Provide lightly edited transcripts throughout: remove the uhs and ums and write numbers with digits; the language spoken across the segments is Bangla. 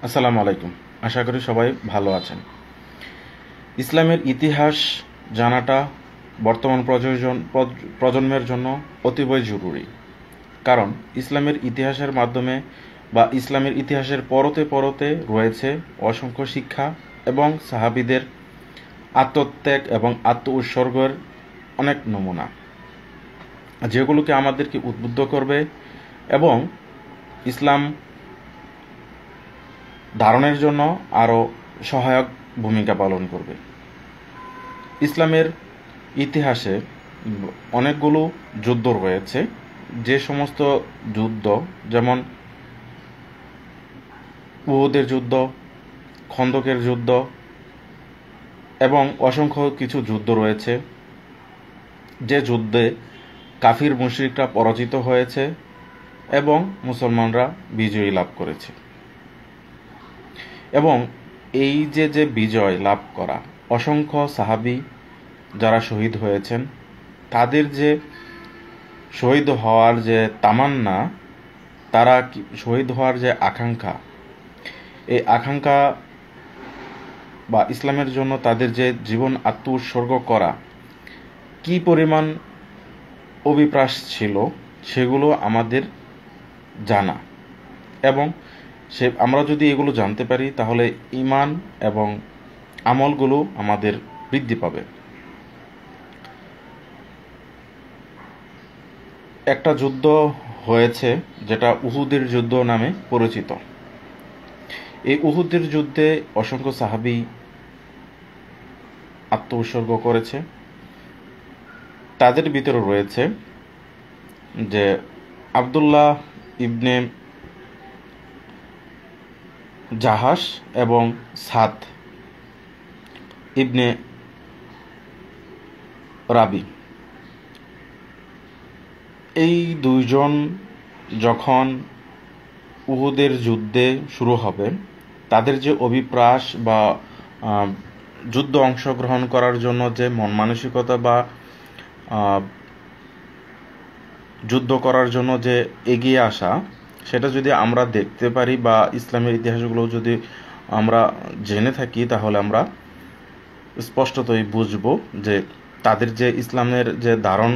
আসসালামু আলাইকুম। আশা করি সবাই ভালো আছেন। ইসলামের ইতিহাস জানাটা বর্তমান প্রজন্মের জন্য অতীবই জরুরি। কারণ ইসলামের ইতিহাসের মাধ্যমে বা ইসলামের ইতিহাসের পরতে পরতে রয়েছে অসংখ্য শিক্ষা এবং সাহাবীদের আত্মত্যাগ এবং আত্ম উৎসর্গের অনেক নমুনা, যেগুলোকে আমাদেরকে উদ্বুদ্ধ করবে এবং ইসলাম ধারণের জন্য আরও সহায়ক ভূমিকা পালন করবে। ইসলামের ইতিহাসে অনেকগুলো যুদ্ধ রয়েছে, যে সমস্ত যুদ্ধ যেমন উহুদের যুদ্ধ, খন্দকের যুদ্ধ এবং অসংখ্য কিছু যুদ্ধ রয়েছে, যে যুদ্ধে কাফির মুশরিকরা পরাজিত হয়েছে এবং মুসলমানরা বিজয়ী লাভ করেছে। এবং এই যে বিজয় লাভ করা, অসংখ্য সাহাবী যারা শহীদ হয়েছেন, তাদের যে শহীদ হওয়ার যে তামান্না, তারা শহীদ হওয়ার যে আকাঙ্ক্ষা, এই আকাঙ্ক্ষা বা ইসলামের জন্য তাদের যে জীবন আত্ম উৎসর্গ করা কি পরিমাণ অভিপ্রাস ছিল, সেগুলো আমাদের জানা। এবং আমরা যদি এগুলো জানতে পারি, তাহলে ঈমান এবং আমলগুলো আমাদের বৃদ্ধি পাবে। একটা যুদ্ধ হয়েছে যেটা উহুদের যুদ্ধ নামে পরিচিত। এই উহুদের যুদ্ধে অসংখ্য সাহাবী আত্ম উৎসর্গ করেছে। তাদের ভিতরে রয়েছে যে আব্দুল্লাহ ইবনে জাহাশ এবং সাদ ইবনে রাবি। এই দুইজন যখন উহুদের যুদ্ধে শুরু হবে, তাদের যে অভিপ্রাস বা যুদ্ধ অংশগ্রহণ করার জন্য যে মন মানসিকতা বা যুদ্ধ করার জন্য যে এগিয়ে আসা, সেটা যদি আমরা দেখতে পারি বা ইসলামের ইতিহাসগুলো যদি আমরা জেনে থাকি, তাহলে আমরা স্পষ্টতই বুঝব যে তাদের যে ইসলামের যে ধারণ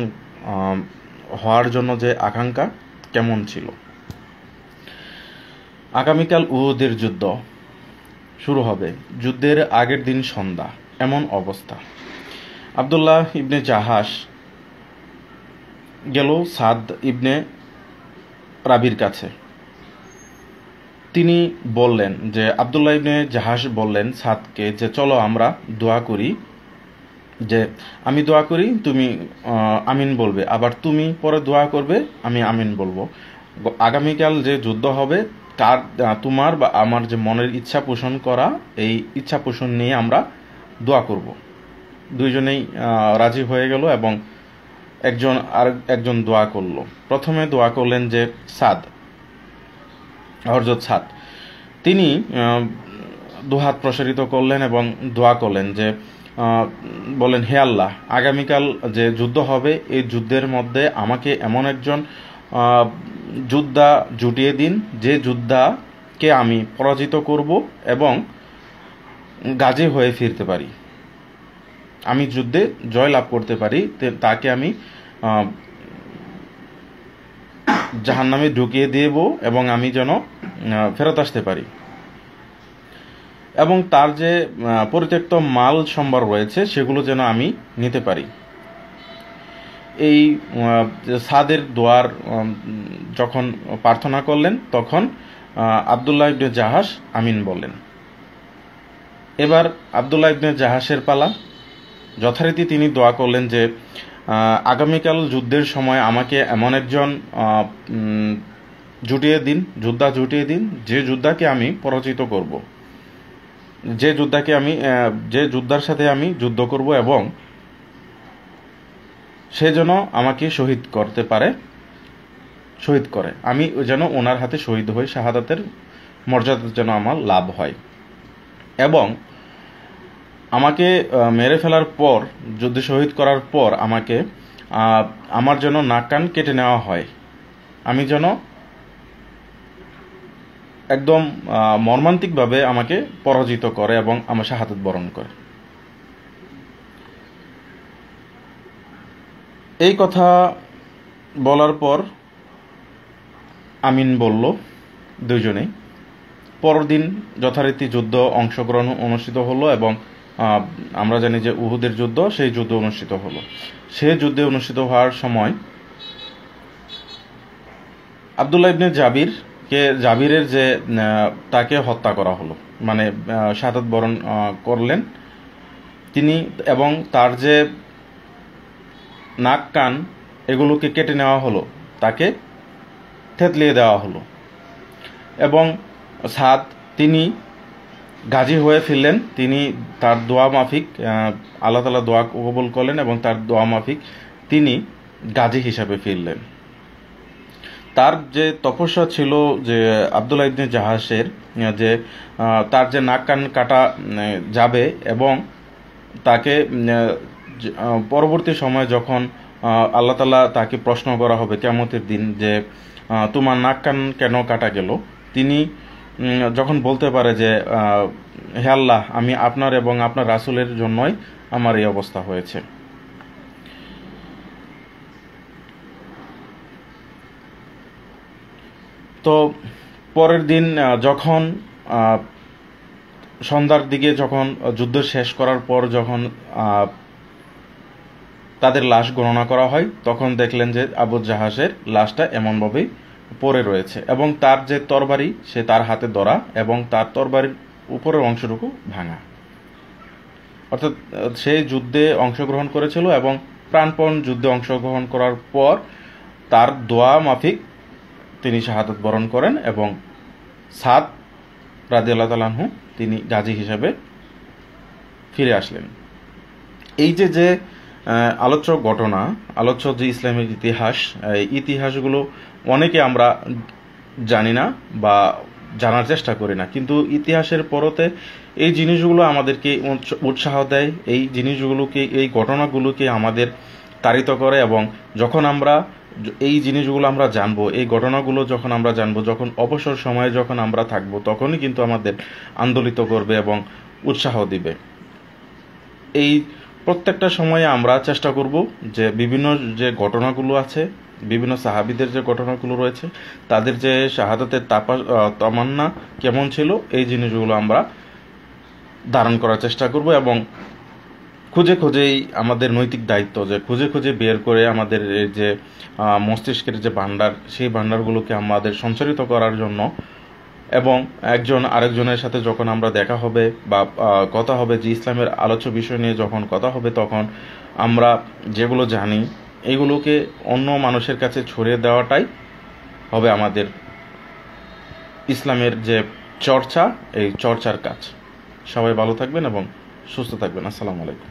হওয়ার জন্য যে আকাঙ্ক্ষা কেমন ছিল। আগামীকাল উহুদের যুদ্ধ শুরু হবে। যুদ্ধের আগের দিন সন্ধ্যা, এমন অবস্থা। আব্দুল্লাহ ইবনে জাহাশ গেল সাদ ইবনে রাবির কাছে। তিনি বললেন যে আব্দুল্লাহ ইবনে জাহাশ বললেন সাদকে যে চলো আমরা দোয়া করি, যে আমি দোয়া করি তুমি আমিন বলবে, আবার তুমি পরে দোয়া করবে আমি আমিন বলবো। আগামীকাল যে যুদ্ধ হবে, তার তোমার বা আমার যে মনের ইচ্ছা পোষণ করা, এই ইচ্ছা পোষণ নিয়ে আমরা দোয়া করব। দুইজনেই রাজি হয়ে গেল এবং একজন দোয়া করলো। প্রথমে দোয়া করলেন যে হযরত সাদ, তিনি দুহাত প্রসারিত করলেন এবং দোয়া করলেন যে বলেন, হে আল্লাহ, আগামীকাল যে যুদ্ধ হবে, এই যুদ্ধের মধ্যে আমাকে এমন একজন যোদ্ধা জুটিয়ে দিন, যে যোদ্ধাকে আমি পরাজিত করব এবং গাজী হয়ে ফিরতে পারি, আমি যুদ্ধে জয় লাভ করতে পারি, তাকে আমি জাহান্নামে ঢুকিয়ে দেব এবং আমি যেন ফেরত আসতে পারি, এবং তার যে পরিত্যক্ত মাল সম্ভার রয়েছে সেগুলো যেন আমি নিতে পারি। এই সাদের দোয়ার যখন প্রার্থনা করলেন, তখন আব্দুল্লাহ ইবনে জাহাশ আমিন বললেন। এবার আব্দুল্লাহ ইবনে জাহাশের পালা। যথারীতি তিনি দোয়া করলেন যে আগামীকাল যুদ্ধের সময় আমাকে এমন একজন যোদ্ধা জুটিয়ে দিন, যে যোদ্ধাকে আমি পরাজিত করব, যে যোদ্ধার সাথে আমি যুদ্ধ করব এবং সে যেন আমাকে শহীদ করে, আমি যেন ওনার হাতে শহীদ হই, শাহাদাতের মর্যাদা যেন আমার লাভ হয়, এবং আমাকে মেরে ফেলার পর, যুদ্ধে শহীদ করার পর আমাকে আমার যেন নাক কান কেটে নেওয়া হয়, আমি যেন একদম মর্মান্তিকভাবে আমাকে পরাজিত করে এবং আমার শাহাদাত বরণ করে। এই কথা বলার পর আমিন বলল দুইজনেই। পরের দিন যথারীতি যুদ্ধ অংশগ্রহণ অনুষ্ঠিত হলো এবং আমরা জানি যে উহুদের যুদ্ধ, সেই যুদ্ধ অনুষ্ঠিত হলো। সেই যুদ্ধে অনুষ্ঠিত হওয়ার সময় আব্দুল্লাহ ইবনে জাবিরের যে তাকে হত্যা করা হলো, মানে শাহাদাত বরণ করলেন তিনি, এবং তার যে নাক কান এগুলোকে কেটে নেওয়া হলো, তাকে থেতলিয়ে দেওয়া হলো। এবং সাদ তিনি গাজী হয়ে ফিরলেন। তিনি তার দোয়া মাফিক আল্লাহ তাআলা দোয়া কবুল করলেন এবং তার দোয়া মাফিক তিনি গাজী হিসাবে ফিরলেন। তার যে তপস্যা ছিল যে আব্দুল্লাহ ইবনে জাহাসের, যে তার যে নাক কান কাটা যাবে এবং তাকে পরবর্তী সময় যখন আল্লাহ তাআলা তাকে প্রশ্ন করা হবে কিয়ামতের দিন যে তোমার নাক কান কেন কাটা গেল, তিনি যখন বলতে পারে যে হে আল্লাহ, আমি আপনার এবং আপনার রাসূলের জন্যই আমার এই অবস্থা হয়েছে। তো পরের দিন যখন সন্ধ্যার দিকে যখন যুদ্ধ শেষ করার পর যখন তাদের লাশ গণনা করা হয়, তখন দেখলেন যে আবু জাহাসের লাশটা এমনভাবেই পড়ে রয়েছে এবং তার যে তরবারি সে তার হাতে ধরা এবং তার তরবারির উপরের অংশটুকু ভাঙা। অর্থাৎ সে যুদ্ধে অংশগ্রহণ করেছিল এবং প্রাণপণ যুদ্ধে অংশগ্রহণ করার পর তার দোয়া মাফিক তিনি শাহাদাত বরণ করেন এবং সাদ রাদিয়াল্লাহু তাআলা আনহু তিনি গাজী হিসেবে ফিরে আসলেন। এই যে আলোচ্য ঘটনা, আলোচ্য যে ইসলামের ইতিহাস, এই ইতিহাসগুলো অনেকে আমরা জানি না বা জানার চেষ্টা করি না, কিন্তু ইতিহাসের পরতে এই জিনিসগুলো আমাদেরকে উৎসাহ দেয়, এই জিনিসগুলোকে, এই ঘটনাগুলোকে আমাদের তাড়িত করে। এবং যখন আমরা এই জিনিসগুলো আমরা জানবো, এই ঘটনাগুলো যখন আমরা জানবো, যখন অবসর সময়ে যখন আমরা থাকবো, তখনই কিন্তু আমাদের আন্দোলিত করবে এবং উৎসাহ দিবে। এই প্রত্যেকটা সময়ে আমরা চেষ্টা করব যে বিভিন্ন যে ঘটনাগুলো আছে, বিভিন্ন সাহাবীদের যে ঘটনাগুলো রয়েছে, তাদের যে শাহাদাতের তামান্না কেমন ছিল, এই জিনিসগুলো আমরা ধারণ করার চেষ্টা করব এবং খুঁজে খুঁজেই আমাদের নৈতিক দায়িত্ব যে খুঁজে খুঁজে বের করে আমাদের যে মস্তিষ্কের যে ভান্ডার, সেই ভান্ডারগুলোকে আমাদের সঞ্চারিত করার জন্য, এবং একজন আরেকজনের সাথে যখন আমরা দেখা হবে বা কথা হবে, যে ইসলামের আলোচ্য বিষয় নিয়ে যখন কথা হবে, তখন আমরা যেগুলো জানি এগুলোকে অন্য মানুষের কাছে ছড়িয়ে দেওয়াটাই হবে আমাদের ইসলামের যে চর্চা, এই চর্চার কাজ। সবাই ভালো থাকবেন এবং সুস্থ থাকবেন। আসসালামু আলাইকুম।